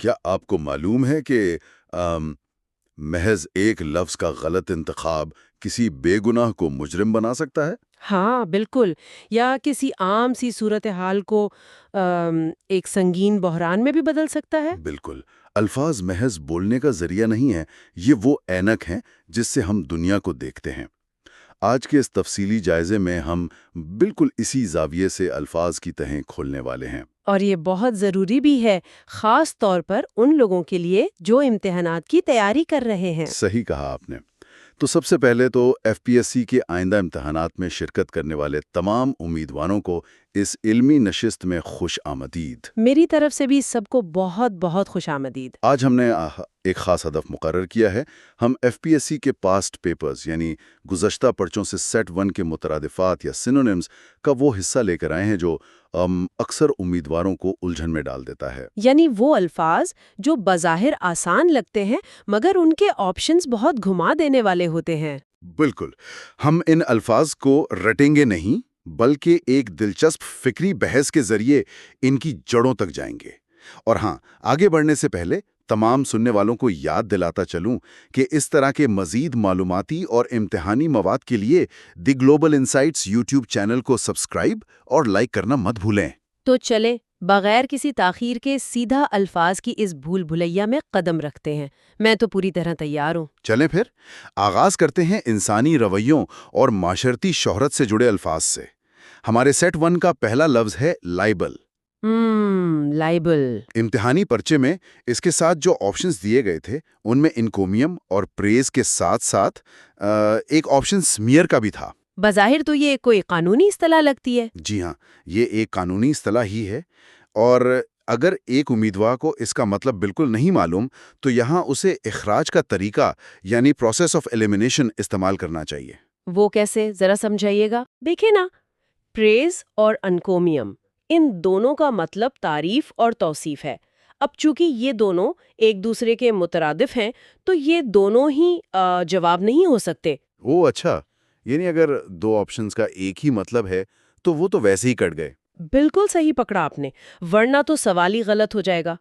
کیا آپ کو معلوم ہے کہ آم، محض ایک لفظ کا غلط انتخاب کسی بے گناہ کو مجرم بنا سکتا ہے؟ ہاں بالکل، یا کسی عام سی صورتحال کو ایک سنگین بحران میں بھی بدل سکتا ہے۔ بالکل۔ الفاظ محض بولنے کا ذریعہ نہیں ہے، یہ وہ اینک ہیں جس سے ہم دنیا کو دیکھتے ہیں۔ آج کے اس تفصیلی جائزے میں ہم بالکل اسی زاویے سے الفاظ کی تہیں کھولنے والے ہیں۔ اور یہ بہت ضروری بھی ہے، خاص طور پر ان لوگوں کے لیے جو امتحانات کی تیاری کر رہے ہیں۔ صحیح کہا آپ نے۔ تو سب سے پہلے تو ایف پی ایس سی کے آئندہ امتحانات میں شرکت کرنے والے تمام امیدواروں کو اس علمی نشست میں خوش آمدید۔ میری طرف سے بھی سب کو بہت بہت خوش آمدید۔ آج ہم نے ایک خاص ہدف مقرر کیا ہے۔ ہم ایف پی ایس سی کے پاسٹ پیپرز یعنی گزشتہ پرچوں سے سیٹ 1 کے مترادفات یا سینونیمز کا وہ حصہ لے کر آئے ہیں جو اکثر امیدواروں کو الجھن میں ڈال دیتا ہے۔ یعنی وہ الفاظ جو بظاہر آسان لگتے ہیں مگر ان کے آپشنز بہت گھما دینے والے ہوتے ہیں۔ بالکل۔ ہم ان الفاظ کو رٹیں گے نہیں، بلکہ ایک دلچسپ فکری بحث کے ذریعے ان کی جڑوں تک جائیں گے۔ اور ہاں، آگے بڑھنے سے پہلے تمام سننے والوں کو یاد دلاتا چلوں کہ اس طرح کے مزید معلوماتی اور امتحانی مواد کے لیے دی گلوبل انسائٹس یوٹیوب چینل کو سبسکرائب اور لائک کرنا مت بھولیں۔ تو چلے بغیر کسی تاخیر کے سیدھا الفاظ کی اس بھول بھلیا میں قدم رکھتے ہیں۔ میں تو پوری طرح تیار ہوں۔ چلیں پھر آغاز کرتے ہیں انسانی رویوں اور معاشرتی شہرت سے جڑے الفاظ سے۔ ہمارے سیٹ 1 کا پہلا لفظ ہے لائبل۔ لائبل۔ امتحانی پرچے میں اس کے ساتھ جو آپشنز دیے گئے تھے ان میں انکومیم اور پریز کے ساتھ ساتھ ایک آپشن سمیئر کا بھی تھا۔ بظاہر تو یہ کوئی قانونی اصطلاح لگتی ہے۔ جی ہاں، یہ ایک قانونی اصطلاح ہی ہے، اور اگر ایک امیدوار کو اس کا مطلب بالکل نہیں معلوم تو یہاں اسے اخراج کا طریقہ یعنی پروسیس آف ایلیمینیشن استعمال کرنا چاہیے۔ وہ کیسے؟ ذرا سمجھائیے گا۔ دیکھیں نا، پریز اور انکومیم، ان دونوں کا مطلب تعریف اور توصیف ہے۔ اب چونکہ یہ دونوں ایک دوسرے کے مترادف ہیں تو یہ دونوں ہی جواب نہیں ہو سکتے۔ او اچھا، یعنی اگر دو آپشنز کا ایک ہی مطلب ہے تو وہ تو ویسے ہی کٹ گئے۔ بالکل صحیح پکڑا آپ نے، ورنہ تو سوال ہی غلط ہو جائے گا۔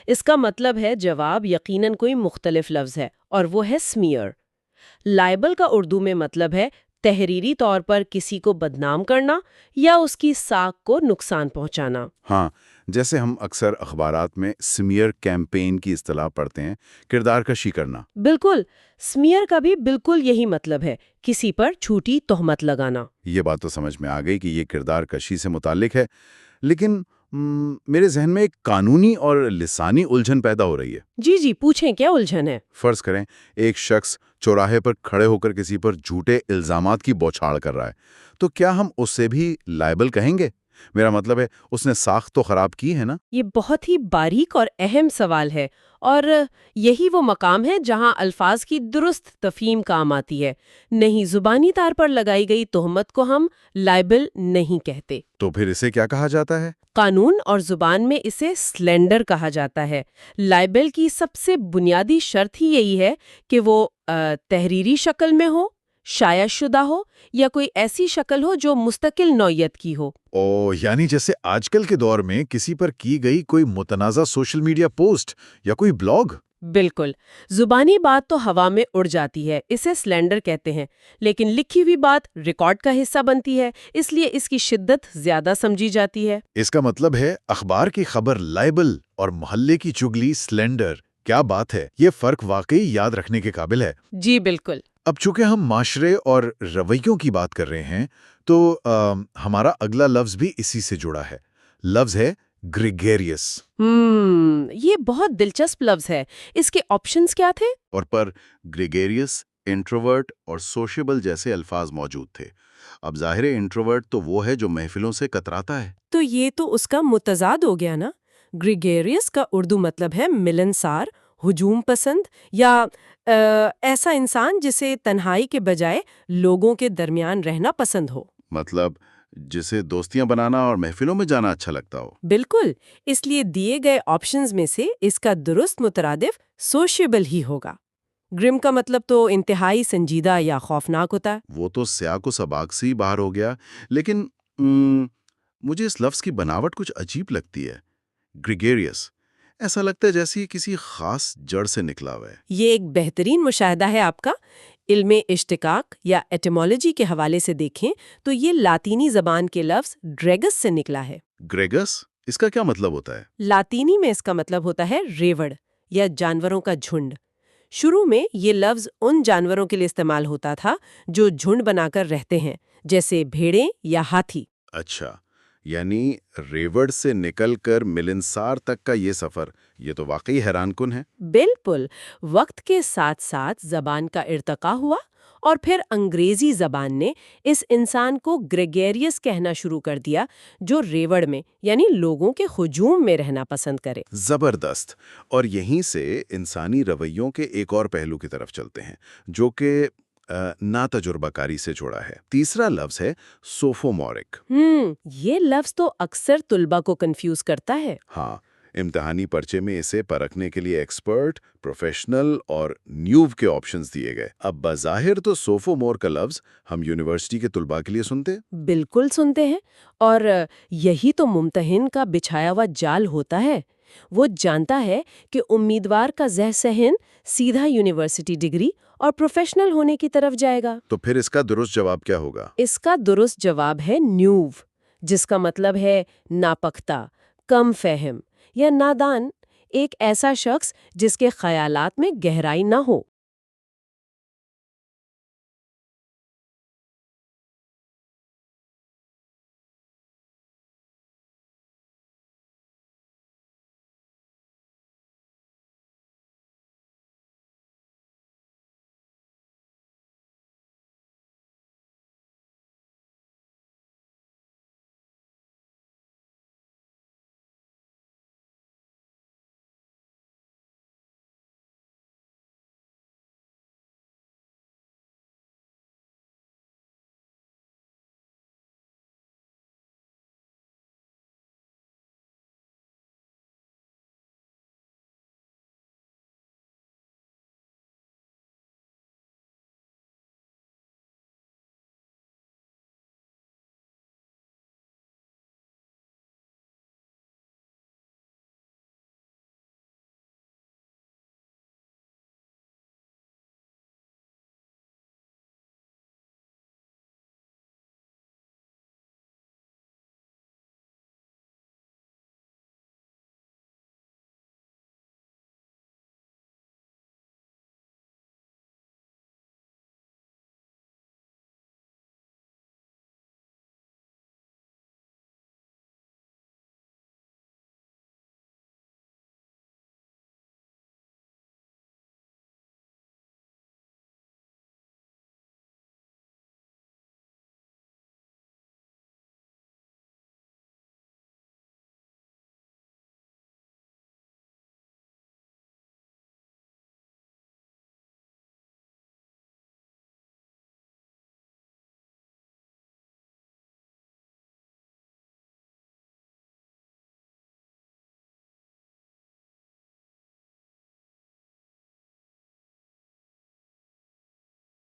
اس کا مطلب ہے جواب یقیناً کوئی مختلف لفظ ہے، اور وہ ہے سمیئر۔ لائبل کا اردو میں مطلب ہے تحریری طور پر کسی کو بدنام کرنا یا اس کی ساکھ کو نقصان پہنچانا۔ ہاں، جیسے ہم اکثر اخبارات میں سمیئر کیمپین کی اصطلاح پڑھتے ہیں، کردار کشی کرنا۔ بالکل، سمیئر کا بھی بالکل یہی مطلب ہے، کسی پر جھوٹی تہمت لگانا۔ یہ بات تو سمجھ میں آ گئی کہ یہ کردار کشی سے متعلق ہے، لیکن میرے ذہن میں ایک قانونی اور لسانی الجھن پیدا ہو رہی ہے۔ جی جی، پوچھیں، کیا الجھن ہے؟ فرض کریں ایک شخص چوراہے پر کھڑے ہو کر کسی پر جھوٹے الزامات کی بوچھاڑ کر رہا ہے، تو کیا ہم اس سے بھی لائبل کہیں گے؟ میرا مطلب ہے اس نے ساخت تو خراب کی ہے نا۔ یہ بہت ہی باریک اور اہم سوال ہے، اور یہی وہ مقام ہے جہاں الفاظ کی درست تفہیم کام آتی ہے۔ نہیں، زبانی طور پر لگائی گئی تہمت کو ہم لائبل نہیں کہتے۔ تو پھر اسے کیا کہا جاتا ہے؟ قانون اور زبان میں اسے سلینڈر کہا جاتا ہے۔ لائبل کی سب سے بنیادی شرط ہی یہی ہے کہ وہ تحریری شکل میں ہو، شائع شدہ ہو، یا کوئی ایسی شکل ہو جو مستقل نوعیت کی ہو۔ یعنی جیسے آج کل کے دور میں کسی پر کی گئی کوئی متنازع سوشل میڈیا پوسٹ یا کوئی بلاگ۔ بالکل، زبانی بات تو ہوا میں اڑ جاتی ہے، اسے سلینڈر کہتے ہیں، لیکن لکھی ہوئی بات ریکارڈ کا حصہ بنتی ہے، اس لیے اس کی شدت زیادہ سمجھی جاتی ہے۔ اس کا مطلب ہے اخبار کی خبر لائبل اور محلے کی چگلی سلینڈر۔ کیا بات ہے، یہ فرق واقعی یاد رکھنے کے قابل ہے۔ جی بالکل۔ اب چونکہ ہم معاشرے اور رویوں کی بات کر رہے ہیں تو ہمارا اگلا لفظ بھی اسی سے جڑا ہے۔ لفظ ہے گریگیریس۔ یہ بہت دلچسپ لفظ ہے۔ اس کے آپشنز کیا تھے؟ اور پر گریگیریس، انٹروورٹ اور سوشیبل جیسے الفاظ موجود تھے۔ اب ظاہر انٹروورٹ تو وہ ہے جو محفلوں سے کتراتا ہے۔ تو یہ تو اس کا متضاد ہو گیا نا۔ گریگیریس کا اردو مطلب ہے ملنسار، ہجوم پسند، یا ایسا انسان جسے تنہائی کے بجائے لوگوں کے درمیان رہنا پسند ہو۔ مطلب جسے دوستیاں بنانا اور محفلوں میں جانا اچھا لگتا ہو۔ بالکل، اس لیے دیے گئے آپشنز میں سے اس کا درست مترادف سوشیبل ہی ہوگا۔ گرم کا مطلب تو انتہائی سنجیدہ یا خوفناک ہوتا ہے۔ وہ تو سیاق و سباق سے ہی باہر ہو گیا، لیکن مجھے اس لفظ کی بناوٹ کچھ عجیب لگتی ہے۔ گریگیریس ایسا لگتا ہے جیسے یہ کسی خاص جڑ سے نکلا ہوا ہے۔ یہ ایک بہترین مشاہدہ ہے آپ کا۔ علم اشتقاق یا ایٹیمالوجی کے حوالے سے دیکھیں تو یہ لاطینی زبان کے لفظ ڈریگس سے نکلا ہے۔ گریگس، اس کا کیا مطلب ہوتا ہے؟ لاطینی میں اس کا مطلب ہوتا ہے ریوڑ یا جانوروں کا جھنڈ۔ شروع میں یہ لفظ ان جانوروں کے لیے استعمال ہوتا تھا جو جھنڈ بنا کر رہتے ہیں، جیسے بھیڑیں یا ہاتھی۔ اچھا، یعنی ریوڑ سے نکل کر ملنسار تک کا یہ سفر، یہ تو واقعی حیران کن ہے۔ بالکل، وقت کے ساتھ ساتھ زبان کا ارتقا ہوا اور پھر انگریزی زبان نے اس انسان کو گریگیریس کہنا شروع کر دیا، جو ریوڑ میں یعنی لوگوں کے ہجوم میں رہنا پسند کرے۔ زبردست۔ اور یہیں سے انسانی رویوں کے ایک اور پہلو کی طرف چلتے ہیں، جو کہ نا تجربہ کاری سے جوڑا ہے۔ تیسرا لفظ ہے سوفومورک۔ یہ لفظ تو اکثر طلبہ کو کنفیوز کرتا ہے۔ ہاں، امتحانی پرچے میں اسے پرکھنے کے لیے ایکسپرٹ، پروفیشنل اور نیوو کے آپشنز دیے گئے۔ اب بظاہر تو سوفومور کا لفظ ہم یونیورسٹی کے طلباء کے لیے سنتے۔ بالکل سنتے ہیں، اور یہی تو ممتحن کا بچھایا ہوا جال ہوتا ہے۔ وہ جانتا ہے کہ امیدوار کا ذہن سہن سیدھا یونیورسٹی ڈگری اور پروفیشنل ہونے کی طرف جائے گا۔ تو پھر اس کا درست جواب کیا ہوگا؟ اس کا درست جواب ہے نیوو، جس کا مطلب ہے ناپختہ، کم فہم یا نادان، ایک ایسا شخص جس کے خیالات میں گہرائی نہ ہو۔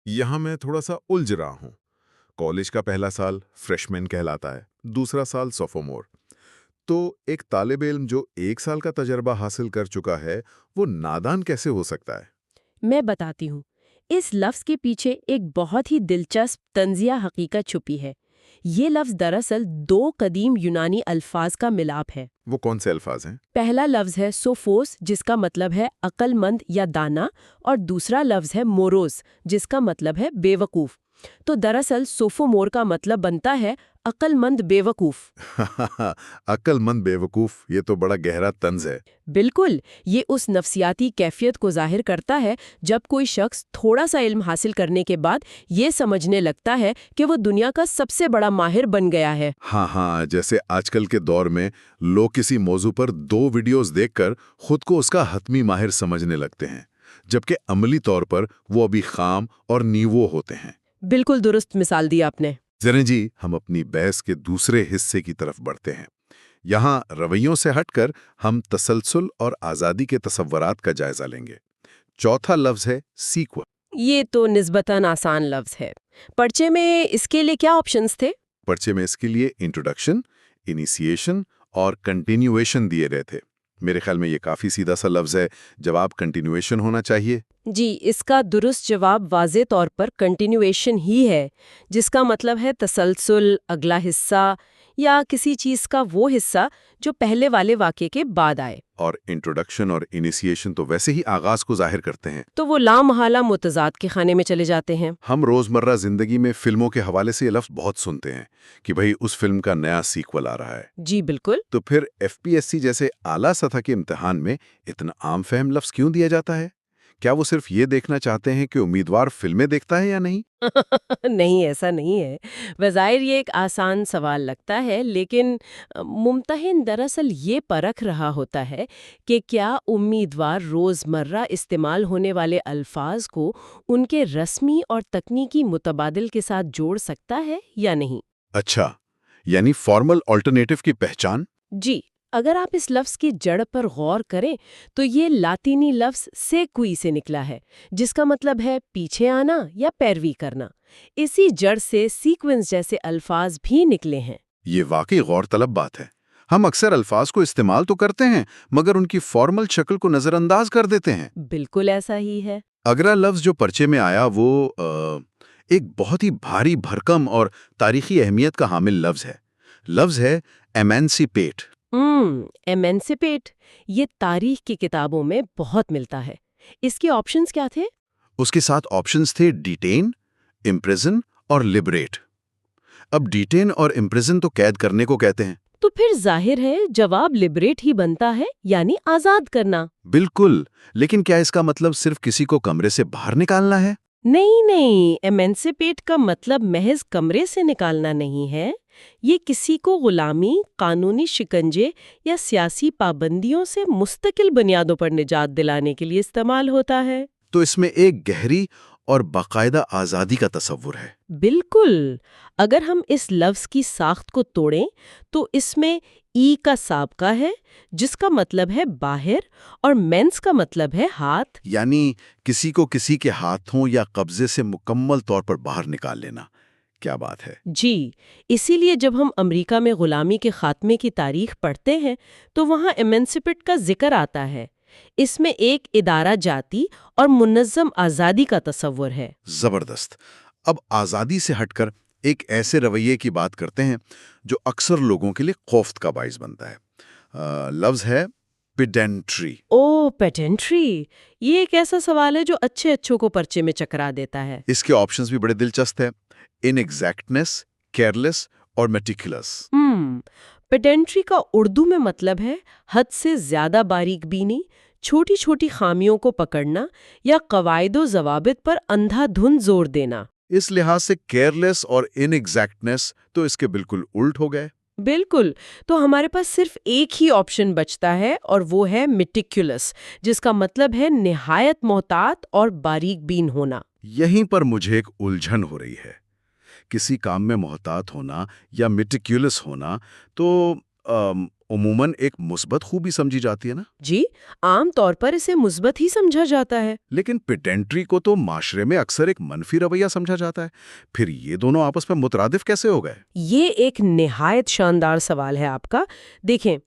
یہاں میں تھوڑا سا الجھ رہا ہوں۔ کالج کا پہلا سال فریشمین کہلاتا ہے، دوسرا سال سوفومور۔ تو ایک طالب علم جو 1 سال کا تجربہ حاصل کر چکا ہے، وہ نادان کیسے ہو سکتا ہے؟ میں بتاتی ہوں۔ اس لفظ کے پیچھے ایک بہت ہی دلچسپ طنزیہ حقیقت چھپی ہے۔ یہ لفظ دراصل 2 قدیم یونانی الفاظ کا ملاپ ہے۔ وہ کون سے الفاظ ہیں؟ پہلا لفظ ہے سوفوس، جس کا مطلب ہے عقل مند یا دانا، اور دوسرا لفظ ہے موروس، جس کا مطلب ہے بے وقوف۔ تو دراصل سوفومور کا مطلب بنتا ہے عقل مند بے وقوف۔ عقل مند بے وقوف، یہ تو بڑا گہرا طنز ہے۔ بالکل، یہ اس نفسیاتی کیفیت کو ظاہر کرتا ہے جب کوئی شخص تھوڑا سا علم حاصل کرنے کے بعد یہ سمجھنے لگتا ہے کہ وہ دنیا کا سب سے بڑا ماہر بن گیا ہے۔ ہاں، جیسے آج کل کے دور میں لوگ کسی موضوع پر 2 ویڈیوز دیکھ کر خود کو اس کا حتمی ماہر سمجھنے لگتے ہیں، جبکہ عملی طور پر وہ ابھی خام اور نیوو ہوتے ہیں۔ بالکل درست مثال دی آپ نے۔ ذرا جی، ہم اپنی بحث کے دوسرے حصے کی طرف بڑھتے ہیں۔ یہاں رویوں سے ہٹ کر ہم تسلسل اور آزادی کے تصورات کا جائزہ لیں گے۔ چوتھا لفظ ہے سیکول۔ یہ تو نسبتاً آسان لفظ ہے۔ پرچے میں اس کے لیے کیا آپشنز تھے؟ پرچے میں اس کے لیے انٹروڈکشن، انیسیشن اور کنٹینیویشن دیے گئے تھے۔ میرے خیال میں یہ کافی سیدھا سا لفظ ہے، جواب کنٹینویشن ہونا چاہیے۔ جی، اس کا درست جواب واضح طور پر کنٹینویشن ہی ہے، جس کا مطلب ہے تسلسل، اگلا حصہ یا کسی چیز کا وہ حصہ جو پہلے والے واقعے کے بعد آئے۔ اور انٹروڈکشن اور انیشیشن تو ویسے ہی آغاز کو ظاہر کرتے ہیں۔ تو وہ لامحالہ متضاد کے خانے میں چلے جاتے ہیں۔ ہم روزمرہ زندگی میں فلموں کے حوالے سے یہ لفظ بہت سنتے ہیں کہ بھئی اس فلم کا نیا سیکول آ رہا ہے۔ جی بالکل۔ تو پھر FPSC جیسے اعلیٰ سطح کے امتحان میں اتنا عام فہم لفظ کیوں دیا جاتا ہے؟ کیا وہ صرف یہ دیکھنا چاہتے ہیں کہ امیدوار فلمیں دیکھتا ہے یا نہیں؟ نہیں، ایسا نہیں ہے۔ بظاہر یہ ایک آسان سوال لگتا ہے، لیکن ممتحن دراصل یہ پرکھ رہا ہوتا ہے کہ کیا امیدوار روزمرہ استعمال ہونے والے الفاظ کو ان کے رسمی اور تکنیکی متبادل کے ساتھ جوڑ سکتا ہے یا نہیں۔ اچھا، یعنی فارمل آلٹرنیٹو کی پہچان؟ جی، اگر آپ اس لفظ کی جڑ پر غور کریں تو یہ لاطینی لفظ سیکوئی سے نکلا ہے، جس کا مطلب ہے پیچھے آنا یا پیروی کرنا۔ اسی جڑ سے سیکوینس جیسے الفاظ بھی نکلے ہیں۔ یہ واقعی غور طلب بات ہے۔ ہم اکثر الفاظ کو استعمال تو کرتے ہیں مگر ان کی فارمل شکل کو نظر انداز کر دیتے ہیں۔ بالکل ایسا ہی ہے۔ اگلا لفظ جو پرچے میں آیا وہ ایک بہت ہی بھاری بھرکم اور تاریخی اہمیت کا حامل لفظ ہے ایمانسیپیٹ۔ ایمانسیپیٹ، یہ تاریخ کی کتابوں میں بہت ملتا ہے۔ اس کے آپشنز کیا تھے؟ اس کے ساتھ آپشنز تھے ڈیٹین، امپریزن اور لبریٹ۔ اب ڈیٹین اور امپریزن تو قید کرنے کو کہتے ہیں۔ تو پھر ظاہر ہے جواب لبریٹ ہی بنتا ہے، یعنی آزاد کرنا۔ بالکل، لیکن کیا اس کا مطلب صرف کسی کو کمرے سے باہر نکالنا ہے؟ نہیں، ایمانسیپیٹ کا مطلب محض کمرے سے نکالنا نہیں ہے۔ یہ کسی کو غلامی، قانونی شکنجے یا سیاسی پابندیوں سے مستقل بنیادوں پر نجات دلانے کے لیے استعمال ہوتا ہے۔ تو اس میں ایک گہری اور باقاعدہ آزادی کا تصور ہے۔ بالکل۔ اگر ہم اس لفظ کی ساخت کو توڑیں تو اس میں ای کا سابقہ ہے، جس کا مطلب ہے باہر، اور مینس کا مطلب ہے ہاتھ۔ یعنی کسی کو کسی کے ہاتھوں یا قبضے سے مکمل طور پر باہر نکال لینا۔ کیا بات ہے! جی، اسی لیے جب ہم امریکہ میں غلامی کے خاتمے کی تاریخ پڑھتے ہیں تو وہاں ایمانسیپیٹ کا ذکر آتا ہے۔ اس میں ایک ادارہ جاتی اور منظم آزادی کا تصور ہے۔ زبردست۔ اب آزادی سے ہٹ کر ایک ایسے رویے کی بات کرتے ہیں جو اکثر لوگوں کے لیے خوف کا باعث بنتا ہے۔ لفظ ہے پیڈینٹری۔ پیڈینٹری، یہ ایک ایسا سوال ہے جو اچھوں کو پرچے میں چکرا دیتا ہے۔ اس کے آپشنز بھی بڑے دلچسپ ہیں، ان ایگزیکٹنس، کیئرلیس اور میٹیکولس۔ پیڈینٹری کا اردو میں مطلب ہے حد سے زیادہ باریک بینی، چھوٹی چھوٹی خامیوں کو پکڑنا یا قواعد و ضوابط پر اندھا دھند زور دینا۔ اس لحاظ سے کیئرلیس اور ان ایگزیکٹنس تو اس کے بالکل الٹ ہو گئے۔ بالکل۔ تو ہمارے پاس صرف ایک ہی آپشن بچتا ہے اور وہ ہے میٹیکولس، جس کا مطلب ہے نہایت محتاط اور باریک بین ہونا۔ یہیں پر مجھے ایک الجھن ہو رہی ہے۔ کسی کام میں محتاط ہونا یا میٹیکولس ہونا تو عموماً ایک مثبت خوبی سمجھی جاتی ہے نا؟ جی، عام طور پر اسے مثبت ہی سمجھا جاتا ہے۔ لیکن پیڈینٹری کو تو معاشرے میں اکثر ایک منفی رویہ سمجھا جاتا ہے۔ پھر یہ دونوں آپس میں مترادف کیسے ہو گئے؟ یہ ایک نہایت شاندار سوال ہے آپ کا۔ دیکھیں،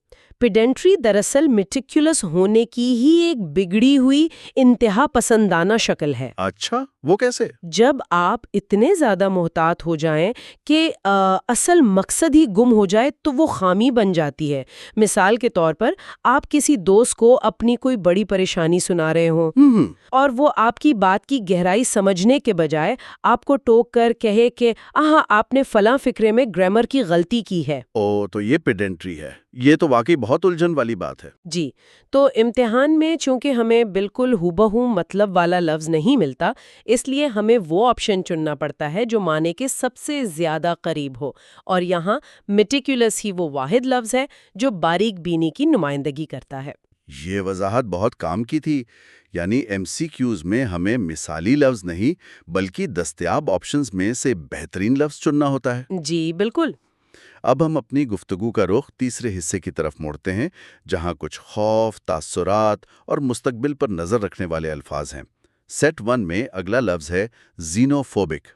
پیڈینٹری دراصل میٹیکولس ہونے کی ہی ایک بگڑی ہوئی انتہا پسندانہ شکل ہے۔ اچھا، وہ کیسے؟ جب آپ اتنے زیادہ محتاط ہو جائیں کہ اصل مقصد ہی گم ہو جائے تو وہ خامی بن جاتی ہے۔ مثال کے طور پر آپ کسی دوست کو اپنی کوئی بڑی پریشانی سنا رہے ہوں اور وہ آپ کی بات کی گہرائی سمجھنے کے بجائے آپ کو ٹوک کر کہے کہ آپ نے فلاں فقرے میں گرامر کی غلطی کی ہے۔ تو یہ پیڈینٹری ہے۔ یہ تو واقعی بہت الجھن والی بات ہے۔ جی، تو امتحان میں چونکہ ہمیں بالکل ہو مطلب والا لفظ نہیں ملتا، اس لیے ہمیں وہ آپشن چننا پڑتا ہے جو معنی کے سب سے زیادہ قریب ہو، اور یہاں میٹیکولس ہی وہ واحد لفظ ہے جو باریک بینی کی نمائندگی کرتا ہے۔ یہ وضاحت بہت کام کی تھی۔ یعنی MCQs میں ہمیں مثالی لفظ نہیں بلکہ دستیاب آپشنز میں سے بہترین لفظ چننا ہوتا ہے۔ جی بالکل۔ اب ہم اپنی گفتگو کا رخ تیسرے حصے کی طرف موڑتے ہیں، جہاں کچھ خوف، تاثرات اور مستقبل پر نظر رکھنے والے الفاظ ہیں۔ سیٹ 1 میں اگلا لفظ ہے زینوفوبک۔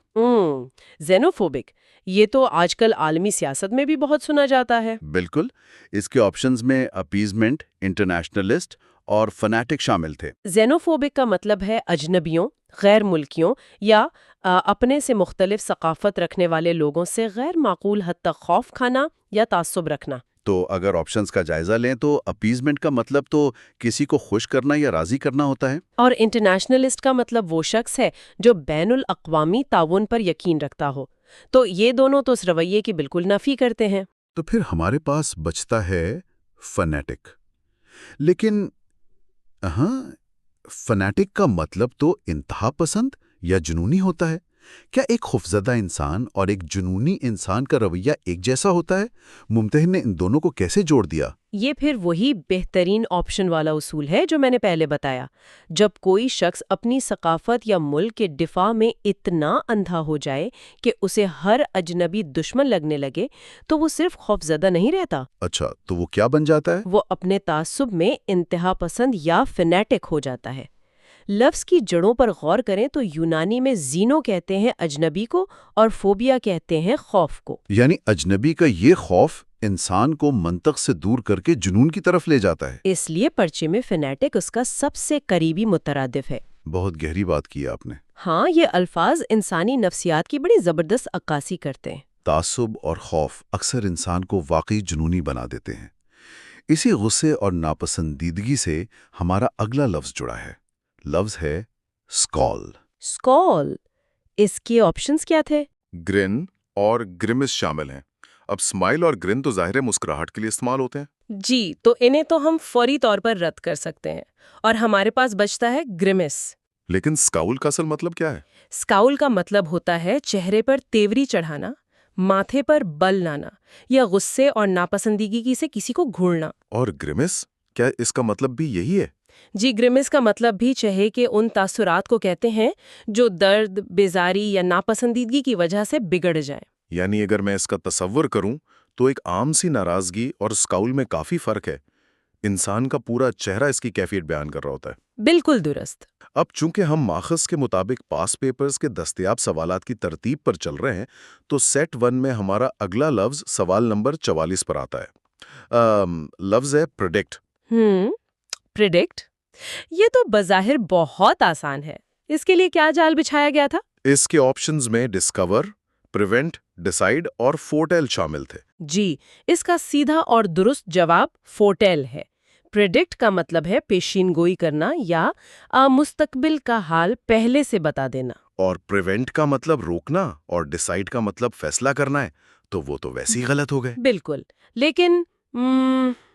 زینوفوبک، یہ تو آج کل عالمی سیاست میں بھی بہت سنا جاتا ہے۔ بالکل، اس کے آپشنز میں اپیزمنٹ، انٹرنیشنلسٹ اور فنیٹک شامل تھے۔ زینوفوبک کا مطلب ہے اجنبیوں، غیر ملکیوں یا اپنے سے مختلف ثقافت رکھنے والے لوگوں سے غیر معقول حد تک خوف کھانا یا تعصب رکھنا۔ تو اگر آپشنز کا جائزہ لیں تو اپیزمنٹ کا مطلب تو کسی کو خوش کرنا یا راضی کرنا ہوتا ہے، اور انٹرنیشنلسٹ کا مطلب وہ شخص ہے جو بین الاقوامی تعاون پر یقین رکھتا ہو۔ تو یہ دونوں تو اس رویے کی بالکل نفی کرتے ہیں۔ تو پھر ہمارے پاس بچتا ہے فنیٹک۔ لیکن فنیٹک کا مطلب تو انتہا پسند یا جنونی ہوتا ہے۔ کیا ایک خوفزدہ انسان اور ایک جنونی انسان کا رویہ ایک جیسا ہوتا ہے؟ ممتحن نے ان دونوں کو کیسے جوڑ دیا؟ یہ پھر وہی بہترین آپشن والا اصول ہے جو میں نے پہلے بتایا۔ جب کوئی شخص اپنی ثقافت یا ملک کے دفاع میں اتنا اندھا ہو جائے کہ اسے ہر اجنبی دشمن لگنے لگے تو وہ صرف خوفزدہ نہیں رہتا، اچھا، تو وہ کیا بن جاتا ہے؟ وہ اپنے تعصب میں انتہا پسند یا فنیٹک ہو جاتا ہے۔ لفظ کی جڑوں پر غور کریں تو یونانی میں زینو کہتے ہیں اجنبی کو اور فوبیا کہتے ہیں خوف کو۔ یعنی اجنبی کا یہ خوف انسان کو منطق سے دور کر کے جنون کی طرف لے جاتا ہے۔ اس لیے پرچے میں فنیٹک اس کا سب سے قریبی مترادف ہے۔ بہت گہری بات کی آپ نے۔ ہاں، یہ الفاظ انسانی نفسیات کی بڑی زبردست عکاسی کرتے ہیں۔ تعصب اور خوف اکثر انسان کو واقعی جنونی بنا دیتے ہیں۔ اسی غصے اور ناپسندیدگی سے ہمارا اگلا لفظ جڑا ہے۔ لفظ ہے اسکال۔ اسکال، اس کے آپشنز کیا تھے؟ گرن اور گرمس شامل ہیں۔ اب اسمائل اور گرن تو ظاہر مسکراہٹ کے لیے استعمال ہوتے ہیں۔ جی، تو انہیں تو ہم فوری طور پر رد کر سکتے ہیں اور ہمارے پاس بچتا ہے گرمس۔ لیکن سکاؤل کا اصل مطلب کیا ہے؟ اسکاؤل کا مطلب ہوتا ہے چہرے پر تیوری چڑھانا، ماتھے پر بل لانا یا غصے اور ناپسندیدگی سے کسی کو گھورنا۔ اور گرمس، کیا اس کا مطلب بھی یہی ہے؟ جی، گرمس کا مطلب بھی چہرے کے ان تاثرات کو کہتے ہیں جو درد، بیزاری یا ناپسندیدگی کی وجہ سے بگڑ جائیں۔ یعنی اگر میں اس کا تصور کروں تو ایک عام سی ناراضگی اور سکاؤل میں کافی فرق ہے۔ انسان کا پورا چہرہ اس کی کیفیت بیان کر رہا ہوتا ہے۔ بالکل درست۔ اب چونکہ ہم ماخذ کے مطابق پاس پیپرز کے دستیاب سوالات کی ترتیب پر چل رہے ہیں تو سیٹ 1 میں ہمارا اگلا لفظ سوال نمبر 44 پر آتا ہے۔ لفظ ہے پریڈکٹ۔ پریڈکٹ، یہ تو بظاہر بہت آسان ہے۔ اس کے لیے کیا جال بچھایا گیا تھا؟ اس کے آپشنز میں ڈسکور، پریونٹ، ڈیسائیڈ اور فورٹیل شامل تھے۔ جی، اس کا سیدھا اور درست جواب فورٹیل ہے۔ پریڈکٹ کا مطلب ہے پیشین گوئی کرنا یا مستقبل کا حال پہلے سے بتا دینا۔ اور پریونٹ کا مطلب روکنا اور ڈیسائیڈ کا مطلب فیصلہ کرنا ہے، تو وہ تو ویسے ہی غلط ہو گئے۔ بالکل، لیکن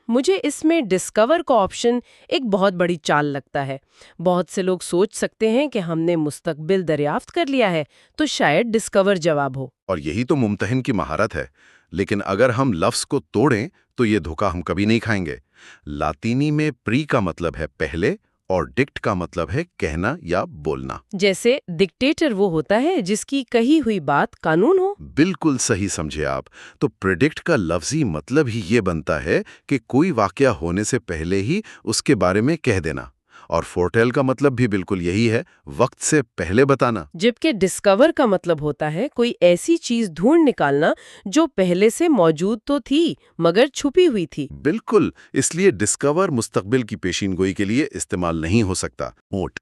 مجھے اس میں ڈسکور کا آپشن ایک بہت بڑی چال لگتا ہے۔ بہت سے لوگ سوچ سکتے ہیں کہ ہم نے مستقبل دریافت کر لیا ہے تو شاید ڈسکور جواب ہو۔ اور یہی تو ممتحن کی مہارت ہے۔ لیکن اگر ہم لفظ کو توڑیں تو یہ دھوکہ ہم کبھی نہیں کھائیں گے۔ لاطینی میں پری کا مطلب ہے پہلے اور ڈکٹ کا مطلب ہے کہنا یا بولنا۔ جیسے ڈکٹیٹر وہ ہوتا ہے جس کی کہی ہوئی بات قانون ہو۔ بالکل صحیح سمجھے آپ۔ تو پریڈکٹ کا لفظی مطلب ہی یہ بنتا ہے کہ کوئی واقعہ ہونے سے پہلے ہی اس کے بارے میں کہہ دینا، اور فورٹیل کا مطلب بھی بالکل یہی ہے، وقت سے پہلے بتانا۔ جبکہ ڈسکور کا مطلب ہوتا ہے کوئی ایسی چیز ڈھونڈ نکالنا جو پہلے سے موجود تو تھی مگر چھپی ہوئی تھی۔ بالکل، اس لیے ڈسکور مستقبل کی پیشین گوئی کے لیے استعمال نہیں ہو سکتا۔ موٹ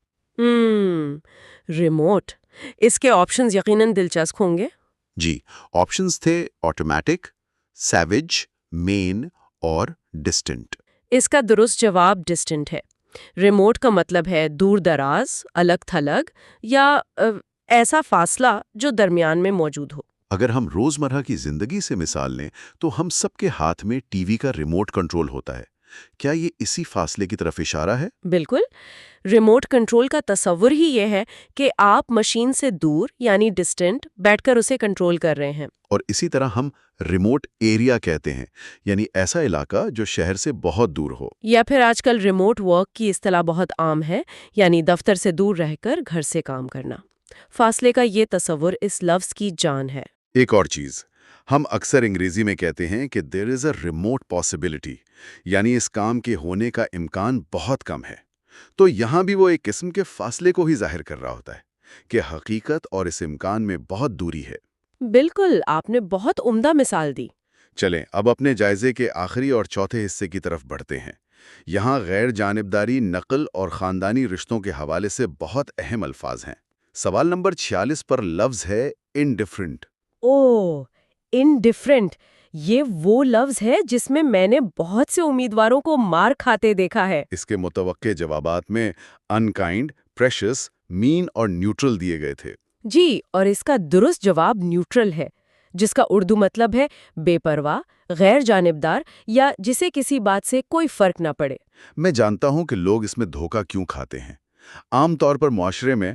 ریموٹ، اس کے آپشنز یقیناً دلچسپ ہوں گے۔ جی، آپشنز تھے آٹومیٹک، سیویج، مین اور ڈسٹنٹ۔ اس کا درست جواب ڈسٹنٹ ہے۔ ریموٹ کا مطلب ہے دور دراز، الگ تھلگ یا ایسا فاصلہ جو درمیان میں موجود ہو۔ اگر ہم روزمرہ کی زندگی سے مثال لیں تو ہم سب کے ہاتھ میں ٹی وی کا ریموٹ کنٹرول ہوتا ہے۔ کیا یہ اسی فاصلے کی طرف اشارہ ہے؟ بالکل، ریموٹ کنٹرول کا تصور ہی یہ ہے کہ آپ مشین سے دور یعنی ڈسٹنٹ بیٹھ کر اسے کنٹرول کر رہے ہیں۔ اور اسی طرح ہم ریموٹ ایریا کہتے ہیں، یعنی ایسا علاقہ جو شہر سے بہت دور ہو۔ یا پھر آج کل ریموٹ ورک کی اصطلاح بہت عام ہے، یعنی دفتر سے دور رہ کر گھر سے کام کرنا۔ فاصلے کا یہ تصور اس لفظ کی جان ہے۔ ایک اور چیز، ہم اکثر انگریزی میں کہتے ہیں کہ there is a remote possibility، یعنی اس کام کے ہونے کا امکان بہت کم ہے۔ تو یہاں بھی وہ ایک قسم کے فاصلے کو ہی ظاہر کر رہا ہوتا ہے کہ حقیقت اور اس امکان میں بہت دوری ہے۔ بالکل، آپ نے بہت عمدہ مثال دی۔ چلیں اب اپنے جائزے کے آخری اور چوتھے حصے کی طرف بڑھتے ہیں۔ یہاں غیر جانبداری، نقل اور خاندانی رشتوں کے حوالے سے بہت اہم الفاظ ہیں۔ سوال نمبر 46 پر لفظ ہے انڈیفرنٹ۔ اوہ، انڈیفرنٹ، یہ وہ لفظ ہے جس میں نے بہت سے امیدواروں کو مار کھاتے دیکھا ہے۔ اس کے متوقع جوابات میں انکائنڈ، پریشس، مین اور نیوٹرل دیے گئے تھے۔ جی، اور اس کا درست جواب نیوٹرل ہے، جس کا اردو مطلب ہے بے پرواہ، غیر جانبدار یا جسے کسی بات سے کوئی فرق نہ پڑے۔ میں جانتا ہوں کہ لوگ اس میں دھوکہ کیوں کھاتے ہیں۔ عام طور پر معاشرے میں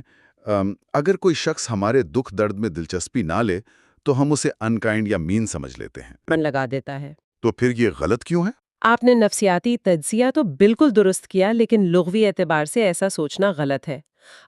اگر کوئی شخص ہمارے دکھ درد میں دلچسپی نہ لے تو ہم اسے انکائنڈ یا مین سمجھ لیتے ہیں۔ من لگا دیتا ہے۔ تو پھر یہ غلط کیوں ہے؟ آپ نے نفسیاتی تجزیہ تو بالکل درست کیا، لیکن لغوی اعتبار سے ایسا سوچنا غلط ہے۔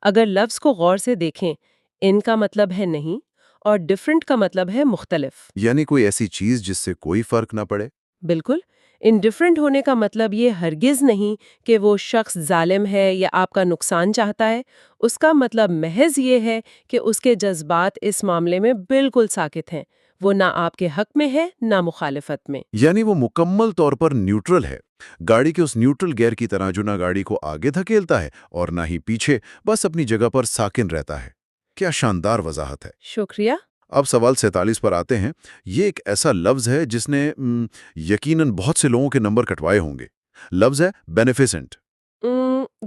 اگر لفظ کو غور سے دیکھیں، ان کا مطلب ہے نہیں اور ڈیفرنٹ کا مطلب ہے مختلف۔ یعنی کوئی ایسی چیز جس سے کوئی فرق نہ پڑے؟ بالکل، انڈیفرنٹ ہونے کا مطلب یہ ہرگز نہیں کہ وہ شخص ظالم ہے یا آپ کا نقصان چاہتا ہے۔ اس کا مطلب محض یہ ہے کہ اس کے جذبات اس معاملے میں بالکل ساکت ہیں، وہ نہ آپ کے حق میں ہے نہ مخالفت میں۔ یعنی وہ مکمل طور پر نیوٹرل ہے، گاڑی کے اس نیوٹرل گیئر کی طرح جو نہ گاڑی کو آگے دھکیلتا ہے اور نہ ہی پیچھے، بس اپنی جگہ پر ساکن رہتا ہے۔ کیا شاندار وضاحت ہے۔ شکریہ۔ اب سوال 47 پر آتے ہیں۔ یہ ایک ایسا لفظ ہے جس نے یقیناً بہت سے لوگوں کے نمبر کٹوائے ہوں گے۔ لفظ ہے بینیفیسنٹ۔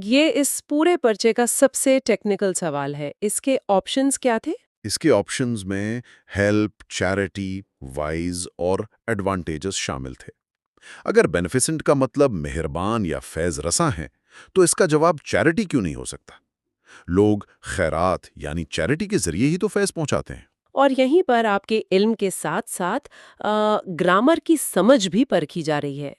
یہ اس پورے پرچے کا سب سے ٹیکنیکل سوال ہے۔ اس کے آپشنز کیا تھے؟ اس کے آپشنز میں ہیلپ، چیریٹی، وائز اور ایڈوانٹیجز شامل تھے۔ اگر بینیفیسنٹ کا مطلب مہربان یا فیض رساں ہے تو اس کا جواب چیریٹی کیوں نہیں ہو سکتا؟ لوگ خیرات یعنی چیریٹی کے ذریعے ہی تو فیض پہنچاتے ہیں۔ اور یہیں پر آپ کے علم کے ساتھ ساتھ گرامر کی سمجھ بھی پرکھی جا رہی ہے۔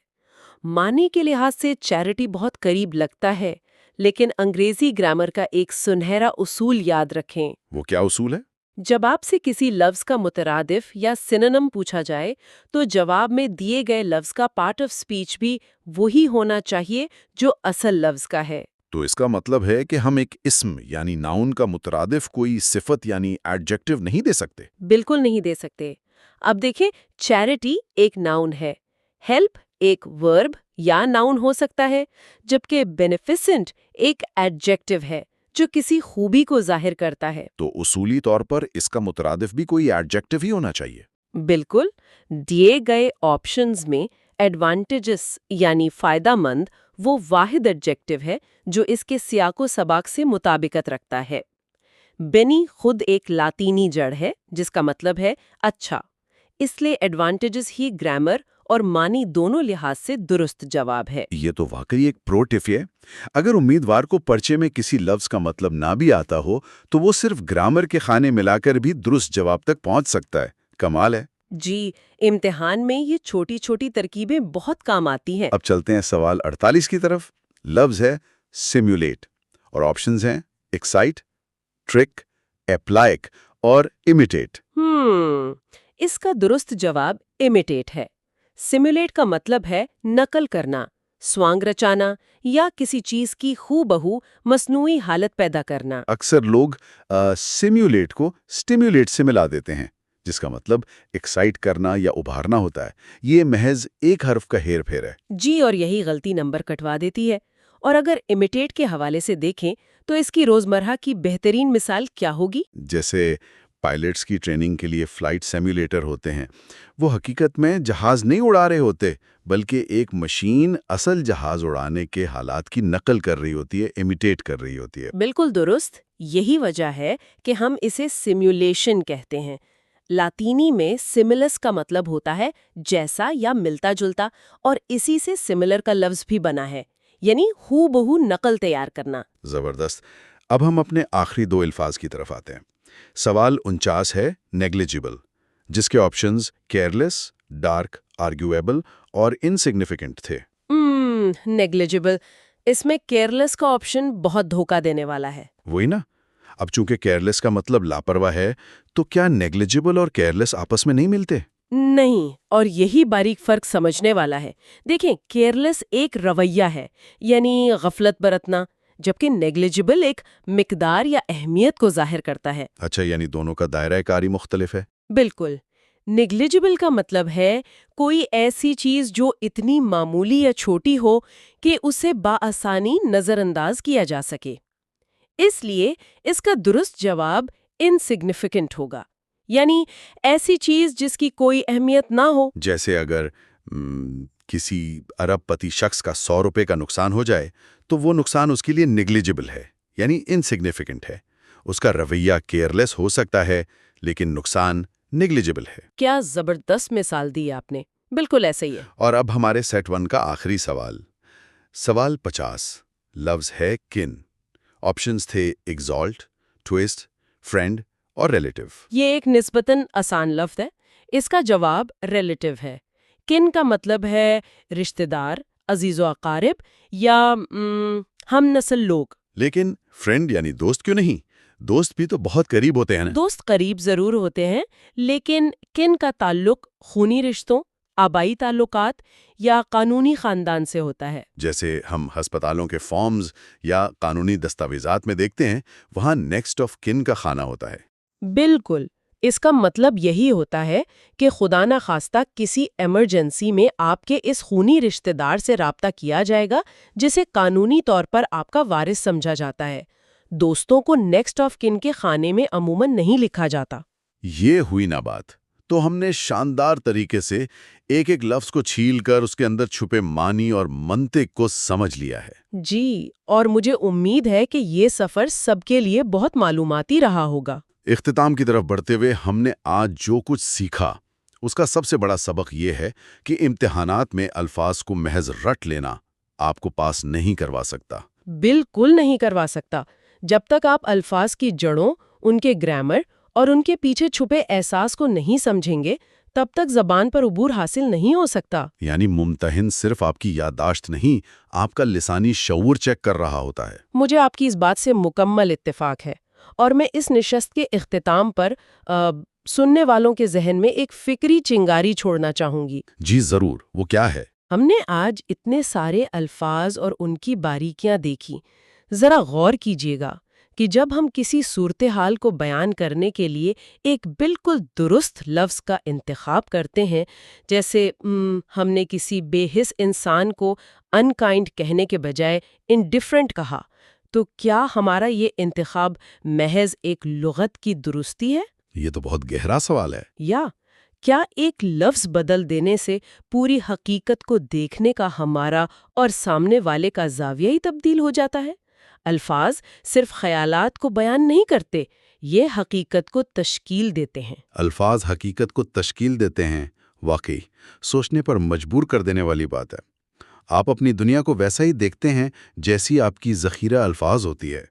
معنی کے لحاظ سے چیریٹی بہت قریب لگتا ہے، لیکن انگریزی گرامر کا ایک سنہرا اصول یاد رکھیں۔ وہ کیا اصول ہے؟ جب آپ سے کسی لفظ کا مترادف یا سینونیم پوچھا جائے تو جواب میں دیے گئے لفظ کا پارٹ آف سپیچ بھی وہی ہونا چاہیے جو اصل لفظ کا ہے۔ تو اس کا مطلب ہے کہ ہم ایک اسم یعنی ناؤن کا مترادف کوئی صفت یعنی ایڈجیکٹو نہیں دے سکتے؟ بالکل نہیں دے سکتے۔ اب دیکھیں، چیریٹی ایک ناؤن ہے، ہیلپ ایک ورب یا ناؤن ہو سکتا ہے، جبکہ بینیفیسنٹ ایک ایڈجیکٹو ہے جو کسی خوبی کو ظاہر کرتا ہے۔ تو اصولی طور پر اس کا مترادف بھی کوئی ایڈجیکٹو ہی ہونا چاہیے۔ بالکل، دیے گئے آپشنز میں ایڈوانٹیجز یعنی فائدہ مند وہ واحد ایڈجیکٹو ہے جو اس کے سیاق و سباق سے مطابقت رکھتا ہے۔ بینی خود ایک لاطینی جڑ ہے جس کا مطلب ہے اچھا، اس لیے ایڈوانٹیجز ہی گرامر اور معنی دونوں لحاظ سے درست جواب ہے۔ یہ تو واقعی ایک پرو ٹپ ہے۔ اگر امیدوار کو پرچے میں کسی لفظ کا مطلب نہ بھی آتا ہو تو وہ صرف گرامر کے خانے ملا کر بھی درست جواب تک پہنچ سکتا ہے۔ کمال ہے۔ جی، امتحان میں یہ چھوٹی چھوٹی ترکیبیں بہت کام آتی ہیں۔ اب چلتے ہیں سوال 48 کی طرف۔ لفظ ہے سیمولیٹ اور آپشنز ہیں ایکسائٹ، ٹرک، اپلائک اور امیٹیٹ۔ اس کا درست جواب امیٹیٹ ہے۔ سیمولیٹ کا مطلب ہے نقل کرنا، سوانگ رچانا یا کسی چیز کی ہو بہو مصنوعی حالت پیدا کرنا۔ اکثر لوگ سیمولیٹ کو سٹیمولیٹ سے ملا دیتے ہیں، جس کا مطلب ایکسائٹ کرنا یا ابھارنا ہوتا ہے۔ یہ محض ایک حرف کا ہیر پھیر ہے۔ جی، اور یہی غلطی نمبر کٹوا دیتی ہے۔ اور اگر امیٹیٹ کے حوالے سے دیکھیں تو اس کی روزمرہ کی بہترین مثال کیا ہوگی؟ جیسے پائلٹس کی ٹریننگ کے لیے فلائٹ سیمولیٹر ہوتے ہیں، وہ حقیقت میں جہاز نہیں اڑا رہے ہوتے بلکہ ایک مشین اصل جہاز اڑانے کے حالات کی نقل کر رہی ہوتی ہے، امیٹیٹ کر رہی ہوتی ہے۔ بالکل درست، یہی وجہ ہے کہ ہم اسے سیمولیشن کہتے ہیں۔ لاطینی میں سملس کا مطلب ہوتا ہے جیسا یا ملتا جلتا، اور اسی سے سملر کا لفظ بھی بنا ہے، یعنی ہو بہو نقل تیار کرنا۔ زبردست۔ اب ہم اپنے آخری دو الفاظ کی طرف آتے ہیں۔ سوال 49 ہے نیگلیجبل، جس کے آپشنز کیئرلیس، ڈارک، آرگیویبل اور انسگنیفیکنٹ تھے۔ نیگلیجبل، اس میں کیئرلیس کا آپشن بہت دھوکہ دینے والا ہے۔ وہی نا۔ اب چونکہ کیئرلیس کا مطلب لاپرواہ ہے تو کیا نیگلیجبل اور کیئرلیس آپس میں نہیں ملتے؟ نہیں، اور یہی باریک فرق سمجھنے والا ہے۔ دیکھیں، کیئرلیس ایک رویہ ہے، یعنی غفلت برتنا، جبکہ نیگلیجبل ایک مقدار یا اہمیت کو ظاہر کرتا ہے۔ اچھا، یعنی دونوں کا دائرہ کاری مختلف ہے۔ بالکل. نیگلیجبل کا مطلب ہے کوئی ایسی چیز جو اتنی معمولی یا چھوٹی ہو کہ اسے بآسانی نظر انداز کیا جا سکے. اس لیے اس کا درست جواب انسگنیفیکنٹ ہوگا، یعنی ایسی چیز جس کی کوئی اہمیت نہ ہو. جیسے اگر کسی ارب پتی شخص کا 100 روپے کا نقصان ہو جائے تو وہ نقصان اس کے لیے نیگلیجبل ہے، یعنی انسگنیفیکنٹ ہے. اس کا رویہ کیئرلیس ہو سکتا ہے لیکن نقصان نیگلیجبل ہے. کیا زبردست مثال دی آپ نے. بالکل ایسا ہی ہے. اور اب ہمارے سیٹ 1 کا آخری سوال. سوال 50. لفظ ہے کن. آپشنز تھے ایگزالٹ، ٹویسٹ، فرینڈ اور ریلیٹیو. یہ ایک نسبتاً آسان لفظ ہے. اس کا جواب ریلیٹیو ہے. کن کا مطلب ہے رشتہ دار، عزیز و اقارب یا ہم نسل لوگ. لیکن فرینڈ یعنی دوست کیوں نہیں؟ دوست بھی تو بہت قریب ہوتے ہیں نا. دوست قریب ضرور ہوتے ہیں، لیکن کن کا تعلق خونی رشتوں، آبائی تعلقات یا قانونی خاندان سے ہوتا ہے. جیسے ہم ہسپتالوں کے فارمز یا قانونی دستاویزات میں دیکھتے ہیں، وہاں نیکسٹ آف کن کا خانہ ہوتا ہے. بالکل. اس کا مطلب یہی ہوتا ہے کہ خدا نخواستہ کسی ایمرجنسی میں آپ کے اس خونی رشتہ دار سے رابطہ کیا جائے گا جسے قانونی طور پر آپ کا وارث سمجھا جاتا ہے. دوستوں کو نیکسٹ آف کن کے خانے میں عموماً نہیں لکھا جاتا. یہ ہوئی نا بات. تو ہم نے شاندار طریقے سے ایک ایک لفظ کو چھیل کر اس کے اندر چھپے معنی اور منطق کو سمجھ لیا ہے. جی، اور مجھے امید ہے کہ یہ سفر سب کے لیے بہت معلوماتی رہا ہوگا. اختتام کی طرف بڑھتے ہوئے ہم نے آج جو کچھ سیکھا اس کا سب سے بڑا سبق یہ ہے کہ امتحانات میں الفاظ کو محض رٹ لینا آپ کو پاس نہیں کروا سکتا. بالکل نہیں کروا سکتا. جب تک آپ الفاظ کی جڑوں، ان کے گرامر اور ان کے پیچھے چھپے احساس کو نہیں سمجھیں گے تب تک زبان پر عبور حاصل نہیں ہو سکتا. یعنی ممتحن صرف آپ کی یادداشت نہیں، آپ کا لسانی شعور چیک کر رہا ہوتا ہے. مجھے آپ کی اس بات سے مکمل اتفاق ہے، اور میں اس نشست کے اختتام پر سننے والوں کے ذہن میں ایک فکری چنگاری چھوڑنا چاہوں گی. جی ضرور. وہ کیا ہے؟ ہم نے آج اتنے سارے الفاظ اور ان کی باریکیاں دیکھی. ذرا غور کیجیے گا کہ جب ہم کسی صورتحال کو بیان کرنے کے لیے ایک بالکل درست لفظ کا انتخاب کرتے ہیں، جیسے ہم نے کسی بے حس انسان کو انکائنڈ کہنے کے بجائے انڈیفرنٹ کہا، تو کیا ہمارا یہ انتخاب محض ایک لغت کی درستی ہے؟ یہ تو بہت گہرا سوال ہے. یا کیا ایک لفظ بدل دینے سے پوری حقیقت کو دیکھنے کا ہمارا اور سامنے والے کا زاویہ ہی تبدیل ہو جاتا ہے؟ الفاظ صرف خیالات کو بیان نہیں کرتے، یہ حقیقت کو تشکیل دیتے ہیں. الفاظ حقیقت کو تشکیل دیتے ہیں. واقعی سوچنے پر مجبور کر دینے والی بات ہے. آپ اپنی دنیا کو ویسا ہی دیکھتے ہیں جیسی آپ کی ذخیرہ الفاظ ہوتی ہے.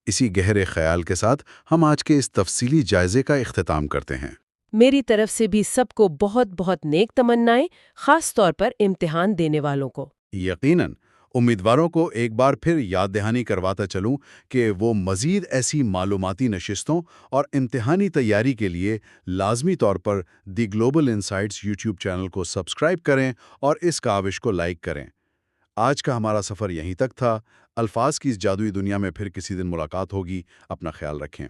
اسی گہرے خیال کے ساتھ ہم آج کے اس تفصیلی جائزے کا اختتام کرتے ہیں. میری طرف سے بھی سب کو بہت بہت نیک تمنائیں، خاص طور پر امتحان دینے والوں کو. یقیناً امیدواروں کو ایک بار پھر یاد دہانی کرواتا چلوں کہ وہ مزید ایسی معلوماتی نشستوں اور امتحانی تیاری کے لیے لازمی طور پر دی گلوبل انسائٹس یوٹیوب چینل کو سبسکرائب کریں اور اس کاوش کو لائک کریں. آج کا ہمارا سفر یہیں تک تھا. الفاظ کی اس جادوئی دنیا میں پھر کسی دن ملاقات ہوگی. اپنا خیال رکھیں.